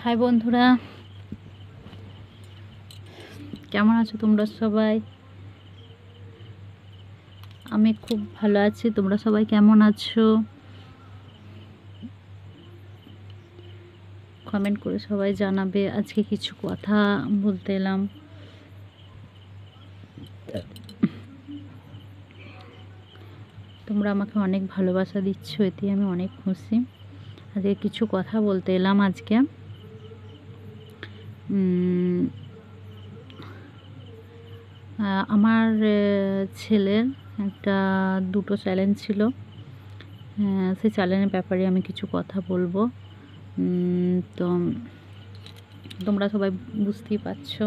High বন্ধুরা, কেমন আছো তোমরা সবাই? আমি খুব ভালো আছি। তোমরা সবাই কেমন আছো কমেন্ট করে সবাই জানাবে। আজকে কিছু কথা বলতে এলাম। তোমরা আমাকে অনেক ভালোবাসা দিচ্ছ, এতে আমি অনেক খুশি। আজকে কিছু কথা বলতে এলাম। আজকে আমার ছেলের দুটো চ্যালেঞ্জ ছিল। সেই চ্যালেঞ্জের ব্যাপারে আমি কিছু কথা বলবো। তো তোমরা সবাই বুঝতেই পারছো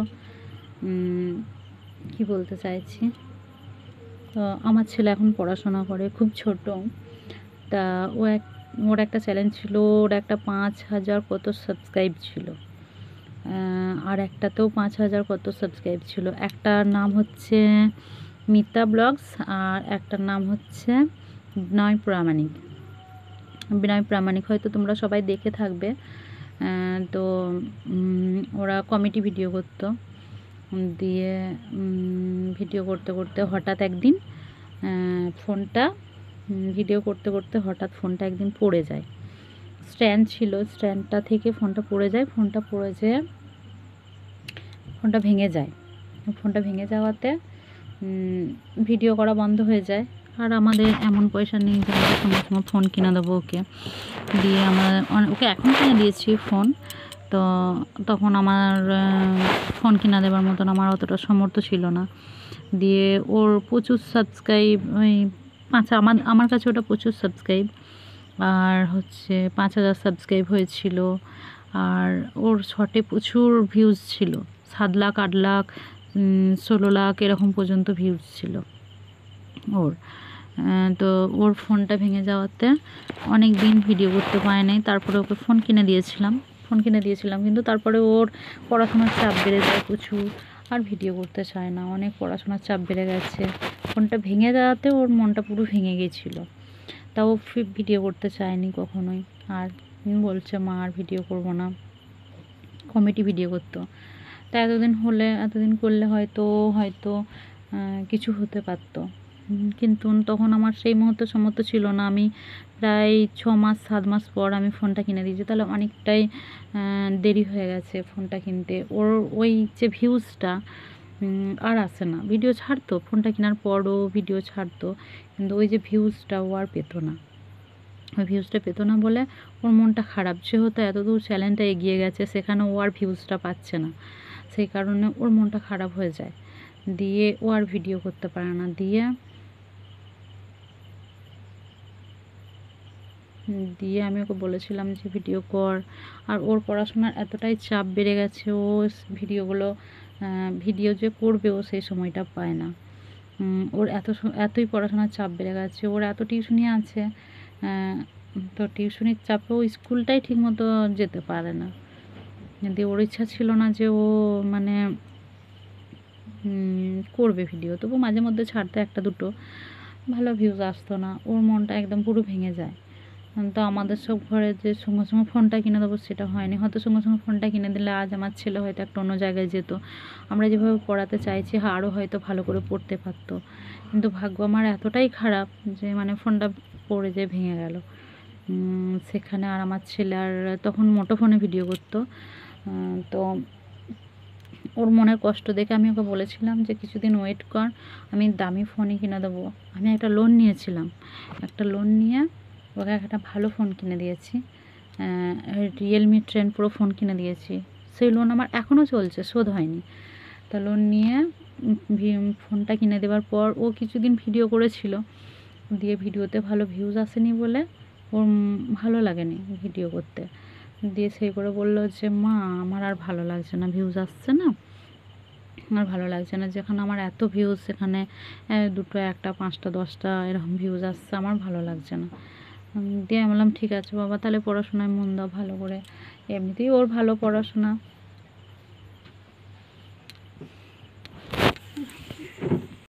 কি বলতে চাইছি। তো আমার ছেলে এখন পড়াশোনা করে, খুব ছোট। তা ওর একটা চ্যালেঞ্জ ছিল, ওর একটা 5,000 কত সাবস্ক্রাইব ছিল, আর একটাতেও 5,000 কত সাবস্ক্রাইব ছিল। একটার নাম হচ্ছে মিতা ব্লগস আর একটার নাম হচ্ছে বিনয় প্রামাণিক। হয়তো তোমরা সবাই দেখে থাকবে। তো ওরা কমেডি ভিডিও করতো। দিয়ে ভিডিও করতে করতে হঠাৎ একদিন ভিডিও করতে করতে হঠাৎ ফোনটা একদিন পড়ে যায়। স্ট্যান্ড ছিল, স্ট্যান্ডটা থেকে ফোনটা পড়ে যায়। ফোনটা ভেঙে যায়। ফোনটা ভেঙে যাওয়াতে ভিডিও করা বন্ধ হয়ে যায়। আর আমাদের এমন পয়সা নেই যে আমরা সঙ্গে সঙ্গে ফোন কিনে দেবো ওকে। দিয়ে ওকে এখন কিনে দিয়েছি ফোন। তো তখন আমার ফোন কিনে দেওয়ার মতন আমার অতটা সামর্থ্য ছিল না। দিয়ে ওর প্রচুর সাবস্ক্রাইব, ওই আমার কাছে ওটা প্রচুর সাবস্ক্রাইব। আর হচ্ছে 5,000 সাবস্ক্রাইব হয়েছিল। আর ওর শর্টে প্রচুর ভিউজ ছিল, 7 লাখ 8 লাখ 16 লাখ এরকম পর্যন্ত ভিউজ ছিল ওর। তো ওর ফোনটা ভেঙে যাওয়াতে অনেক দিন ভিডিও করতে পারে নাই। তারপরে ওকে ফোন কিনে দিয়েছিলাম কিন্তু তারপরে ওর পড়াশোনার চাপ বেড়ে যায় প্রচুর, আর ভিডিও করতে চায় না। অনেক পড়াশোনার চাপ বেড়ে গেছে। ফোনটা ভেঙে যাওয়াতে ওর মনটা পুরো ভেঙে গিয়েছিলো। তাও ভিডিও করতে চায়নি কখনোই। আর বলছে মা আর ভিডিও করব না, কমেডি ভিডিও করতো। তা এতদিন করলে হয়তো কিছু হতে পারতো। কিন্তু তখন আমার সেই মুহূর্তে সামর্থ্য ছিল না। আমি প্রায় 6 মাস 7 মাস পর আমি ফোনটা কিনে দিয়েছি। তাহলে অনেকটাই দেরি হয়ে গেছে ফোনটা কিনতে। ওর ওই যে ভিউজটা আর আসে না। ভিডিও ছাড়তো, ফোনটা কেনার পরও ভিডিও ছাড়তো, কিন্তু ওই যে ভিউজটা ও আর পেতো না। ওই ভিউজটা পেতো না বলে ওর মনটা খারাপ। যেহেতু এতদূর চ্যানেলটা এগিয়ে গেছে, সেখানে ও আর ভিউজটা পাচ্ছে না। সেই কারণে ওর মনটা খারাপ হয়ে যায়। দিয়ে ও আর ভিডিও করতে পারে না। দিয়ে আমি ওকে বলেছিলাম যে ভিডিও কর। আর ওর পড়াশোনার এতটাই চাপ বেড়ে গেছে, ও ভিডিও যে করবে ও সেই সময়টা পায় না। ওর এতই পড়াশোনার চাপ বেড়ে গেছে। ওর এত টিউশনি আছে, তো টিউশনির চাপেও স্কুলটাই ঠিকমতো যেতে পারে না। দিয়ে ওর ইচ্ছা ছিল না যে ও মানে করবে ভিডিও, তবু মাঝে মধ্যে ছাড়তে একটা দুটো, ভালো ভিউজ আসতো না। ওর মনটা একদম পুরো ভেঙে যায়। তো আমাদের সব ঘরে যে সঙ্গে সঙ্গে ফোনটা কিনে দেবো সেটা হয়নি। হয়তো সঙ্গে সঙ্গে ফোনটা কিনে দিলে আজ আমার ছেলে হয়তো একটা অন্য জায়গায় যেত। আমরা যেভাবে পড়াতে চাইছি আরও হয়তো ভালো করে পড়তে পারতো। কিন্তু ভাগ্য আমার এতটাই খারাপ যে মানে ফোনটা পড়ে যেয়ে ভেঙে গেল। সেখানে আর আমার ছেলে আর তখন মুঠোফোনে ভিডিও করতো। তো ওর মনের কষ্ট দেখে আমি ওকে বলেছিলাম যে কিছুদিন ওয়েট কর, আমি দামি ফোনই কিনে দেবো। আমি একটা লোন নিয়েছিলাম, লোন নিয়ে ওকে একটা ভালো ফোন কিনে দিয়েছি। রিয়েলমি 10 প্রো ফোন কিনে দিয়েছি। সেই লোন আমার এখনও চলছে, শোধ হয়নি। তা লোন নিয়ে ফোনটা কিনে দেওয়ার পর ও কিছুদিন ভিডিও করেছিল। দিয়ে ভিডিওতে ভালো ভিউজ আসেনি বলে ওর ভালো লাগেনি ভিডিও করতে। দিয়ে সেই করে বললো যে মা আমার আর ভালো লাগছে না, ভিউজ আসছে না, আমার ভালো লাগছে না। যেখানে আমার এত ভিউজ, সেখানে 2টো 1টা 5টা 10টা এরকম ভিউজ আসছে, আমার ভালো লাগছে না। দিয়ে আমি বললাম ঠিক আছে বাবা, তাহলে পড়াশোনায় মন দাও ভালো করে। এমনিতেই ওর ভালো পড়াশোনা,